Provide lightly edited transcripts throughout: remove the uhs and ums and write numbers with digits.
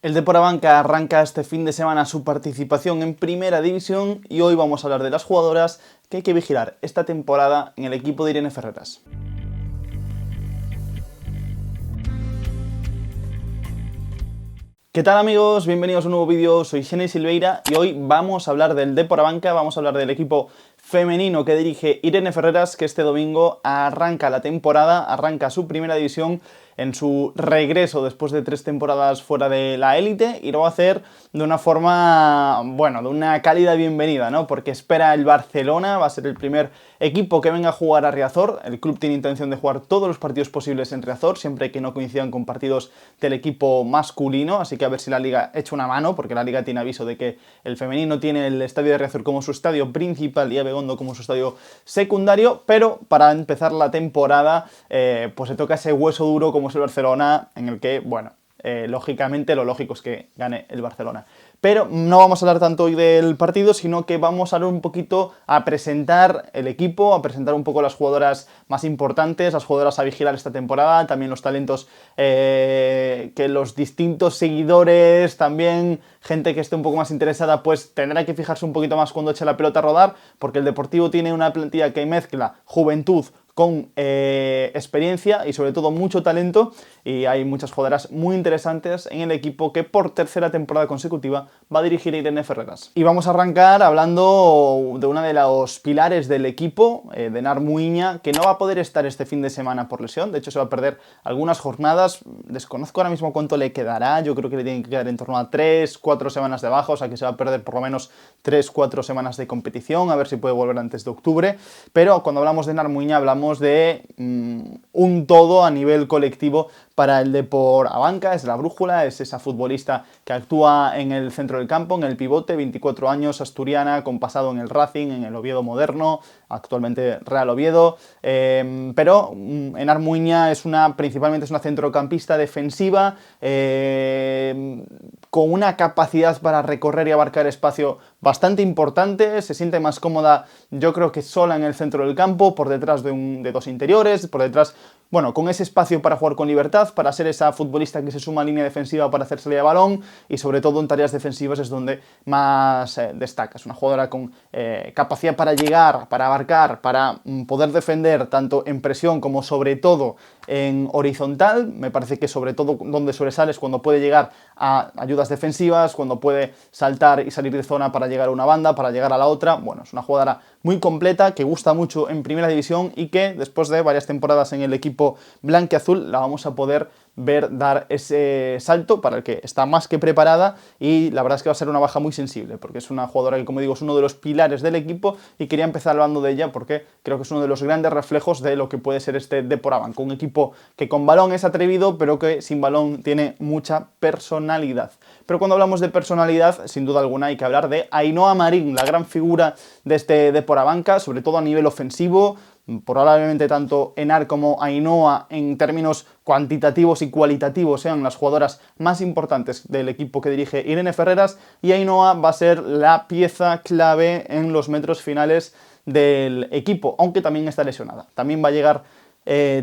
El Depor Abanca arranca este fin de semana su participación en Primera División y hoy vamos a hablar de las jugadoras que hay que vigilar esta temporada en el equipo de Irene Ferreras. ¿Qué tal amigos? Bienvenidos a un nuevo vídeo, soy Xenei Silveira y hoy vamos a hablar del Depor Abanca, vamos a hablar del equipo femenino que dirige Irene Ferreras, que este domingo arranca la temporada, arranca su Primera División en su regreso después de 3 temporadas fuera de la élite, y lo va a hacer de una forma, bueno, de una cálida bienvenida, ¿no? Porque espera el Barcelona, va a ser el primer equipo que venga a jugar a Riazor. El club tiene intención de jugar todos los partidos posibles en Riazor, siempre que no coincidan con partidos del equipo masculino, así que a ver si la Liga echa una mano, porque la Liga tiene aviso de que el femenino tiene el estadio de Riazor como su estadio principal y Abegondo como su estadio secundario, pero para empezar la temporada pues se toca ese hueso duro como es el Barcelona, en el que, bueno, lógicamente lo lógico es que gane el Barcelona. Pero no vamos a hablar tanto hoy del partido, sino que vamos a hablar un poquito a presentar el equipo, a presentar un poco las jugadoras más importantes, las jugadoras a vigilar esta temporada, también los talentos que los distintos seguidores, también gente que esté un poco más interesada, pues tendrá que fijarse un poquito más cuando eche la pelota a rodar, porque el Deportivo tiene una plantilla que mezcla juventud con experiencia y sobre todo mucho talento, y hay muchas jugadoras muy interesantes en el equipo que por tercera temporada consecutiva va a dirigir Irene Ferreras. Y vamos a arrancar hablando de una de los pilares del equipo, de Nar Muiña, que no va a poder estar este fin de semana por lesión. De hecho se va a perder algunas jornadas, desconozco ahora mismo cuánto le quedará, yo creo que le tienen que quedar en torno a 3-4 semanas de baja, o sea que se va a perder por lo menos 3-4 semanas de competición, a ver si puede volver antes de octubre. Pero cuando hablamos de Nar Muiña hablamos de un todo a nivel colectivo para el Depor Abanca. Es la brújula, es esa futbolista que actúa en el centro del campo, en el pivote, 24 años, asturiana, con pasado en el Racing, en el Oviedo moderno, actualmente Real Oviedo, pero Nar Muiña principalmente es una centrocampista defensiva, con una capacidad para recorrer y abarcar espacio bastante importante. Se siente más cómoda, yo creo que sola en el centro del campo, por detrás de dos interiores, por detrás, bueno, con ese espacio para jugar con libertad, para ser esa futbolista que se suma a línea defensiva para hacer salida de balón, y sobre todo en tareas defensivas es donde más destaca. Es una jugadora con capacidad para llegar, para abarcar, para poder defender tanto en presión como sobre todo en horizontal. Me parece que sobre todo donde sobresale es cuando puede llegar a ayudas defensivas, cuando puede saltar y salir de zona para llegar a una banda, para llegar a la otra. Bueno, es una jugadora muy completa, que gusta mucho en Primera División y que después de varias temporadas en el equipo blanquiazul la vamos a poder ver dar ese salto para el que está más que preparada, y la verdad es que va a ser una baja muy sensible porque es una jugadora que, como digo, es uno de los pilares del equipo, y quería empezar hablando de ella porque creo que es uno de los grandes reflejos de lo que puede ser este Depor Abanca, un equipo que con balón es atrevido pero que sin balón tiene mucha personalidad. Pero cuando hablamos de personalidad, sin duda alguna hay que hablar de Ainhoa Marín, la gran figura de este Depor Abanca, sobre todo a nivel ofensivo. Probablemente tanto Enar como Ainhoa, en términos cuantitativos y cualitativos, sean las jugadoras más importantes del equipo que dirige Irene Ferreras, y Ainhoa va a ser la pieza clave en los metros finales del equipo, aunque también está lesionada. También va a llegar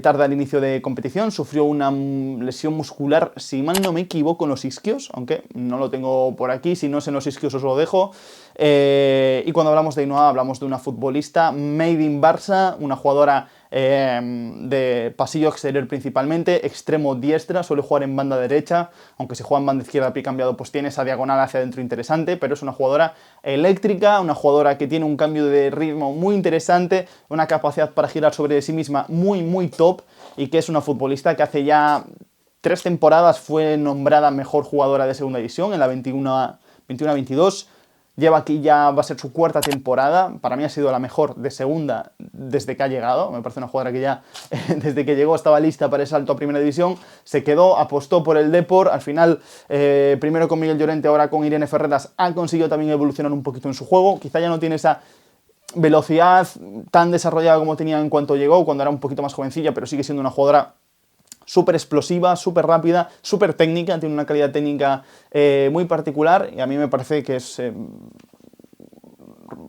tarde al inicio de competición, sufrió una lesión muscular, si mal no me equivoco, en los isquios, aunque no lo tengo por aquí, si no es en los isquios os lo dejo. Y cuando hablamos de Ainhoa hablamos de una futbolista made in Barça, una jugadora de pasillo exterior principalmente, extremo diestra, suele jugar en banda derecha, aunque si juega en banda izquierda a pie cambiado pues tiene esa diagonal hacia adentro interesante, pero es una jugadora eléctrica, una jugadora que tiene un cambio de ritmo muy interesante, una capacidad para girar sobre sí misma muy top, y que es una futbolista que hace ya 3 temporadas fue nombrada mejor jugadora de segunda división en la 21-22. Lleva aquí, ya va a ser su 4ª temporada. Para mí ha sido la mejor de segunda desde que ha llegado. Me parece una jugadora que ya desde que llegó estaba lista para el salto a Primera División. Se quedó, apostó por el Depor. Al final, primero con Miguel Llorente, ahora con Irene Ferreras, ha conseguido también evolucionar un poquito en su juego. Quizá ya no tiene esa velocidad tan desarrollada como tenía en cuanto llegó, cuando era un poquito más jovencilla, pero sigue siendo una jugadora súper explosiva, súper rápida, súper técnica, tiene una calidad técnica muy particular, y a mí me parece que es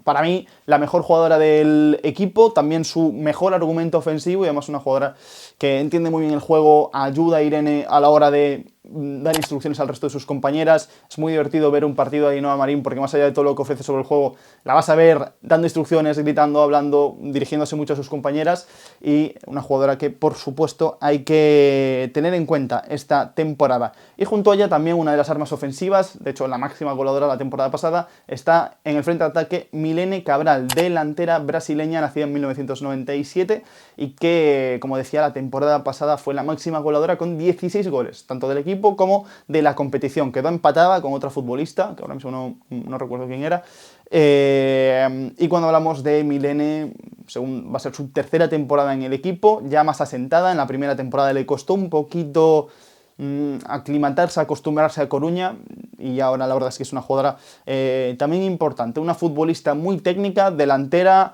para mí la mejor jugadora del equipo, también su mejor argumento ofensivo, y además una jugadora que entiende muy bien el juego, ayuda a Irene a la hora de dar instrucciones al resto de sus compañeras. Es muy divertido ver un partido de Ainhoa Marín porque más allá de todo lo que ofrece sobre el juego, la vas a ver dando instrucciones, gritando, hablando, dirigiéndose mucho a sus compañeras, y una jugadora que por supuesto hay que tener en cuenta esta temporada. Y junto a ella también una de las armas ofensivas, de hecho la máxima goleadora de la temporada pasada, está en el frente de ataque Milene Cabral, delantera brasileña nacida en 1997 y que, como decía, la temporada pasada fue la máxima goleadora con 16 goles, tanto del equipo como de la competición. Quedó empatada con otra futbolista, que ahora mismo no recuerdo quién era. Y cuando hablamos de Milene, va a ser su tercera temporada en el equipo, ya más asentada. En la primera temporada le costó un poquito aclimatarse, acostumbrarse a Coruña, y ahora la verdad es que es una jugadora también importante, una futbolista muy técnica, delantera,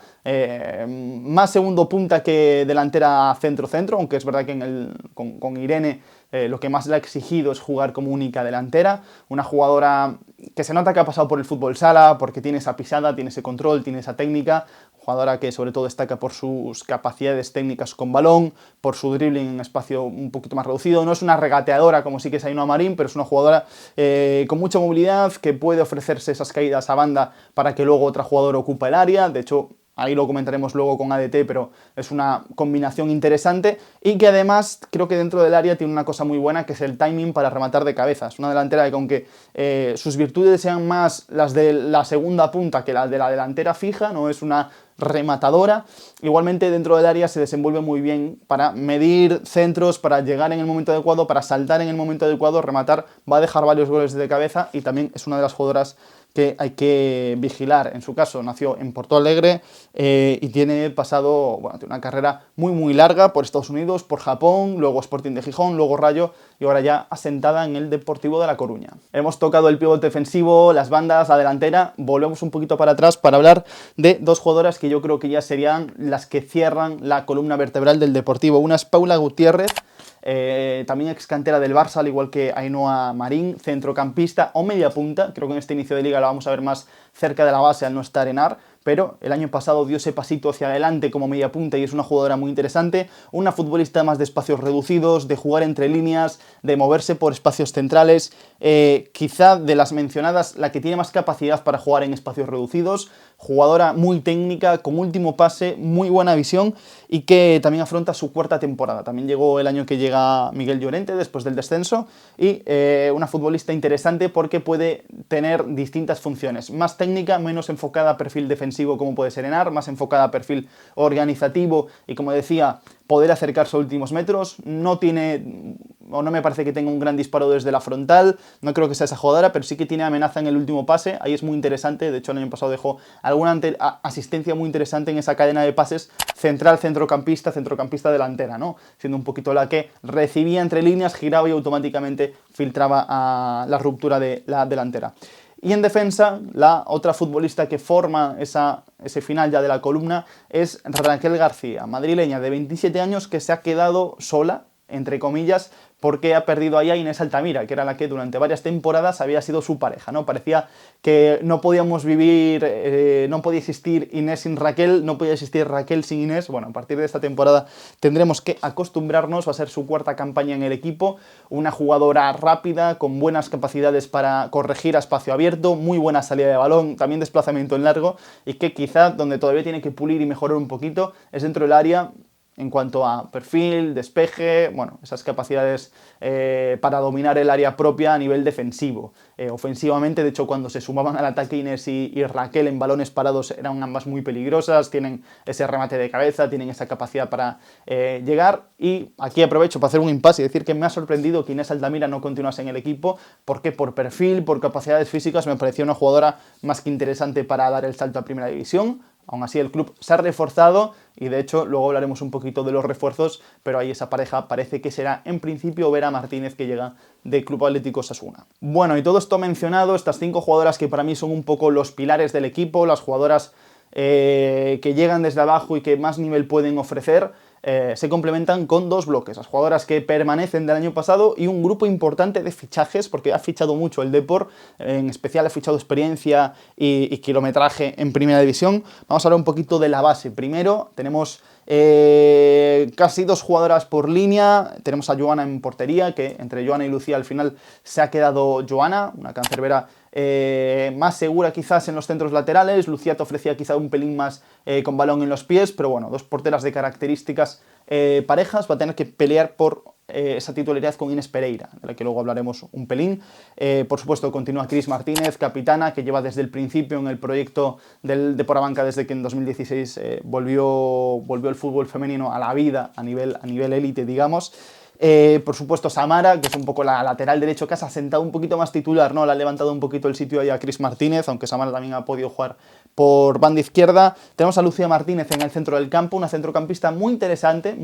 más segundo punta que delantera centro-centro, aunque es verdad que con Irene lo que más le ha exigido es jugar como única delantera, una jugadora que se nota que ha pasado por el fútbol sala, porque tiene esa pisada, tiene ese control, tiene esa técnica, jugadora que sobre todo destaca por sus capacidades técnicas con balón, por su dribbling en espacio un poquito más reducido. No es una regateadora como sí que es Ainhoa Marín, pero es una jugadora con mucha movilidad, que puede ofrecerse esas caídas a banda para que luego otra jugadora ocupe el área. De hecho, ahí lo comentaremos luego con ADT, pero es una combinación interesante y que además creo que dentro del área tiene una cosa muy buena, que es el timing para rematar de cabeza. Es una delantera que, aunque sus virtudes sean más las de la segunda punta que las de la delantera fija, no es una rematadora, igualmente dentro del área se desenvuelve muy bien para medir centros, para llegar en el momento adecuado, para saltar en el momento adecuado, rematar, va a dejar varios goles de cabeza y también es una de las jugadoras que hay que vigilar. En su caso nació en Porto Alegre y tiene una carrera muy larga por Estados Unidos, por Japón, luego Sporting de Gijón, luego Rayo y ahora ya asentada en el Deportivo de La Coruña. Hemos tocado el pivote defensivo, las bandas, la delantera, volvemos un poquito para atrás para hablar de dos jugadoras que yo creo que ya serían las que cierran la columna vertebral del Deportivo. Una es Paula Gutiérrez, también ex cantera del Barça, al igual que Ainhoa Marín, centrocampista o media punta. Creo que en este inicio de liga la vamos a ver más cerca de la base al no estar en AR, pero el año pasado dio ese pasito hacia adelante como media punta y es una jugadora muy interesante, una futbolista más de espacios reducidos, de jugar entre líneas, de moverse por espacios centrales, quizá de las mencionadas la que tiene más capacidad para jugar en espacios reducidos, jugadora muy técnica, con último pase, muy buena visión y que también afronta su cuarta temporada. También llegó el año que llega Miguel Llorente después del descenso y una futbolista interesante porque puede tener distintas funciones, más técnica, menos enfocada a perfil defensivo como puede ser en AR, más enfocada a perfil organizativo y, como decía, poder acercarse a últimos metros. No me parece que tenga un gran disparo desde la frontal, no creo que sea esa jugadora, pero sí que tiene amenaza en el último pase, ahí es muy interesante. De hecho, el año pasado dejó alguna asistencia muy interesante en esa cadena de pases centrocampista delantera, ¿no? Siendo un poquito la que recibía entre líneas, giraba y automáticamente filtraba a la ruptura de la delantera. Y en defensa, la otra futbolista que forma ese final ya de la columna es Raquel García, madrileña de 27 años que se ha quedado sola, entre comillas, porque ha perdido ahí a Inés Altamira, que era la que durante varias temporadas había sido su pareja, ¿no? Parecía que no podíamos vivir, no podía existir Inés sin Raquel, no podía existir Raquel sin Inés. Bueno, a partir de esta temporada tendremos que acostumbrarnos, va a ser su cuarta campaña en el equipo, una jugadora rápida, con buenas capacidades para corregir a espacio abierto, muy buena salida de balón, también desplazamiento en largo, y que quizá donde todavía tiene que pulir y mejorar un poquito es dentro del área, en cuanto a perfil, despeje, bueno, esas capacidades para dominar el área propia a nivel defensivo. Ofensivamente, de hecho, cuando se sumaban al ataque Inés y Raquel en balones parados eran ambas muy peligrosas, tienen ese remate de cabeza, tienen esa capacidad para llegar. Y aquí aprovecho para hacer un impasse y decir que me ha sorprendido que Inés Altamira no continuase en el equipo, porque por perfil, por capacidades físicas, me parecía una jugadora más que interesante para dar el salto a Primera División. Aún así, el club se ha reforzado y, de hecho, luego hablaremos un poquito de los refuerzos, pero ahí esa pareja parece que será, en principio, Vera Martínez, que llega del Club Atlético Osasuna. Bueno, y todo esto mencionado, estas 5 jugadoras que para mí son un poco los pilares del equipo, las jugadoras que llegan desde abajo y que más nivel pueden ofrecer. se complementan con dos bloques, las jugadoras que permanecen del año pasado y un grupo importante de fichajes, porque ha fichado mucho el Depor, en especial ha fichado experiencia y kilometraje en primera división. Vamos a hablar un poquito de la base. Primero tenemos casi 2 jugadoras por línea. Tenemos a Joana en portería, que entre Joana y Lucía al final se ha quedado Joana, una cancerbera más segura quizás en los centros laterales. Lucía te ofrecía quizá un pelín más con balón en los pies, pero bueno, 2 porteras de características parejas. Va a tener que pelear por esa titularidad con Inés Pereira, de la que luego hablaremos un pelín. Por supuesto, continúa Cris Martínez, capitana, que lleva desde el principio en el proyecto del Depor Abanca, desde que en 2016 volvió el fútbol femenino a la vida a nivel élite, digamos. Por supuesto, Samara, que es un poco la lateral derecho, que se ha sentado un poquito más titular, ¿no? Le ha levantado un poquito el sitio ahí a Cris Martínez, aunque Samara también ha podido jugar por banda izquierda. Tenemos a Lucía Martínez en el centro del campo, una centrocampista muy interesante,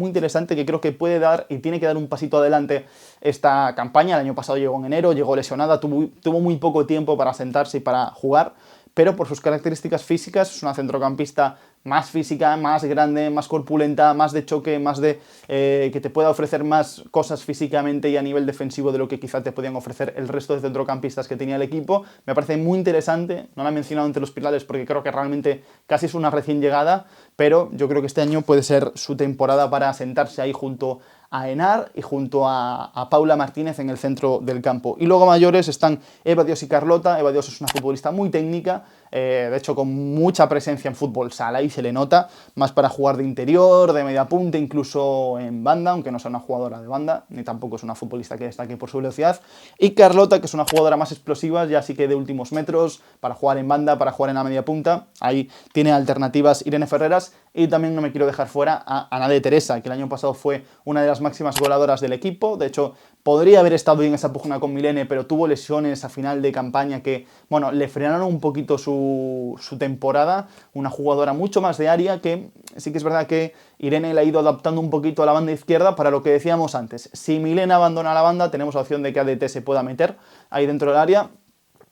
que creo que puede dar y tiene que dar un pasito adelante esta campaña. El año pasado llegó en enero, llegó lesionada, tuvo muy poco tiempo para sentarse y para jugar, pero por sus características físicas es una centrocampista más física, más grande, más corpulenta, más de choque, más de que te pueda ofrecer más cosas físicamente y a nivel defensivo de lo que quizá te podían ofrecer el resto de centrocampistas que tenía el equipo. Me parece muy interesante, no la he mencionado entre los pilares porque creo que realmente casi es una recién llegada, pero yo creo que este año puede ser su temporada para sentarse ahí junto a Enar y junto a Paula Martínez en el centro del campo. Y luego mayores están Eva Dios y Carlota. Eva Dios es una futbolista muy técnica, de hecho con mucha presencia en fútbol sala y se le nota, más para jugar de interior, de media punta, incluso en banda, aunque no sea una jugadora de banda, ni tampoco es una futbolista que destaque por su velocidad. Y Carlota, que es una jugadora más explosiva, ya sí que de últimos metros, para jugar en banda, para jugar en la media punta. Ahí tiene alternativas Irene Ferreras. Y también no me quiero dejar fuera a Ana de Teresa, que el año pasado fue una de las máximas goladoras del equipo. De hecho, podría haber estado en esa pugna con Milene, pero tuvo lesiones a final de campaña que, bueno, le frenaron un poquito su temporada. Una jugadora mucho más de área, que sí que es verdad que Irene la ha ido adaptando un poquito a la banda izquierda para lo que decíamos antes. Si Milene abandona la banda, tenemos la opción de que ADT se pueda meter ahí dentro del área.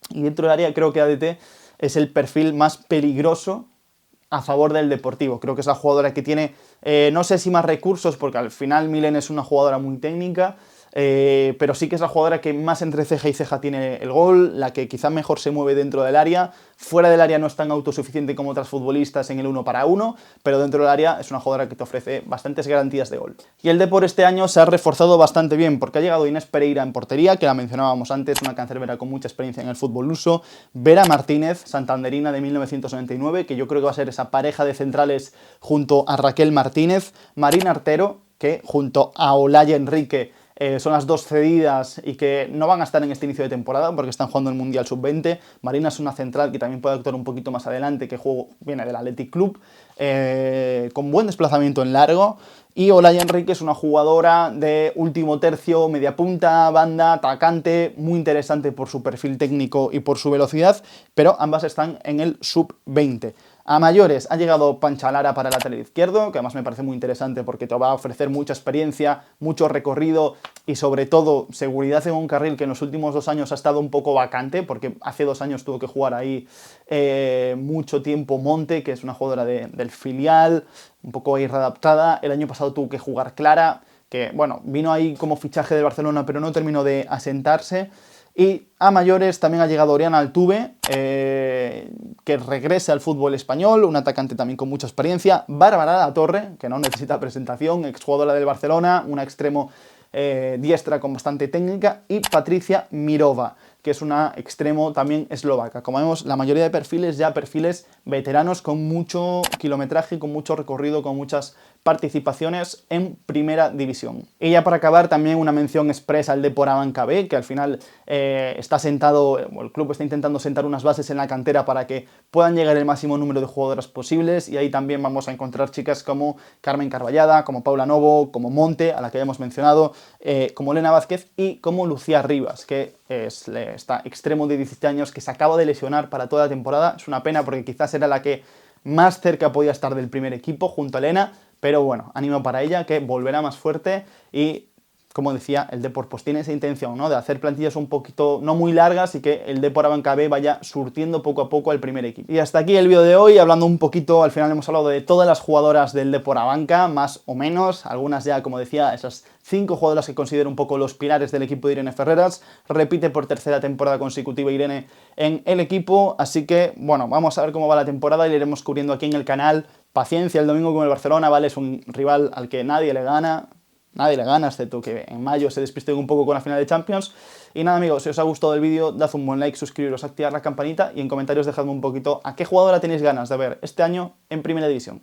Y dentro del área creo que ADT es el perfil más peligroso a favor del Deportivo. Creo que es la jugadora que tiene, no sé si más recursos, porque al final Milene es una jugadora muy técnica, pero sí que es la jugadora que más entre ceja y ceja tiene el gol, la que quizá mejor se mueve dentro del área. Fuera del área no es tan autosuficiente como otras futbolistas en el 1 para 1, pero dentro del área es una jugadora que te ofrece bastantes garantías de gol. Y el Depor este año se ha reforzado bastante bien, porque ha llegado Inés Pereira en portería, que la mencionábamos antes, una cancerbera con mucha experiencia en el fútbol luso. Vera Martínez, santanderina de 1999, que yo creo que va a ser esa pareja de centrales junto a Raquel Martínez. Marina Artero, que junto a Olaya Enrique son las 2 cedidas y que no van a estar en este inicio de temporada porque están jugando el Mundial Sub-20. Marina es una central que también puede actuar un poquito más adelante, que viene del Athletic Club, con buen desplazamiento en largo. Y Olaya Enrique es una jugadora de último tercio, media punta, banda, atacante, muy interesante por su perfil técnico y por su velocidad, pero ambas están en el Sub-20. A mayores ha llegado Pancha Lara para el lateral izquierdo, que además me parece muy interesante porque te va a ofrecer mucha experiencia, mucho recorrido y sobre todo seguridad en un carril que en los últimos 2 años ha estado un poco vacante, porque hace 2 años tuvo que jugar ahí mucho tiempo Monte, que es una jugadora del filial, un poco ahí readaptada. El año pasado tuvo que jugar Clara, que bueno, vino ahí como fichaje del Barcelona pero no terminó de asentarse. Y a mayores también ha llegado Oriana Altuve, que regresa al fútbol español, un atacante también con mucha experiencia. Bárbara Latorre, que no necesita presentación, exjugadora del Barcelona, una extremo diestra con bastante técnica. Y Patricia Mirova, que es una extremo también eslovaca. Como vemos, la mayoría de perfiles ya perfiles veteranos con mucho kilometraje, con mucho recorrido, con muchas participaciones en primera división. Y ya para acabar, también una mención expresa al Depor Abanca B, que al final está sentado, el club está intentando sentar unas bases en la cantera para que puedan llegar el máximo número de jugadoras posibles, y ahí también vamos a encontrar chicas como Carmen Carballada, como Paula Novo, como Monte, a la que habíamos mencionado, como Elena Vázquez y como Lucía Rivas, que es esta extremo de 17 años que se acaba de lesionar para toda la temporada. Es una pena porque quizás era la que más cerca podía estar del primer equipo junto a Elena, pero bueno, ánimo para ella, que volverá más fuerte y como decía, el Depor pues tiene esa intención, ¿no?, de hacer plantillas un poquito no muy largas y que el Depor Abanca B vaya surtiendo poco a poco al primer equipo. Y hasta aquí el vídeo de hoy, hablando un poquito, al final hemos hablado de todas las jugadoras del Depor Abanca, más o menos, algunas ya, como decía, esas 5 jugadoras que considero un poco los pilares del equipo de Irene Ferreras. Repite por tercera temporada consecutiva Irene en el equipo, así que, bueno, vamos a ver cómo va la temporada y lo iremos cubriendo aquí en el canal. Paciencia el domingo con el Barcelona, ¿vale? Es un rival al que nadie le gana, excepto que en mayo se despisten un poco con la final de Champions. Y nada, amigos, si os ha gustado el vídeo, dad un buen like, suscribiros, activar la campanita y en comentarios dejadme un poquito a qué jugadora tenéis ganas de ver este año en Primera División.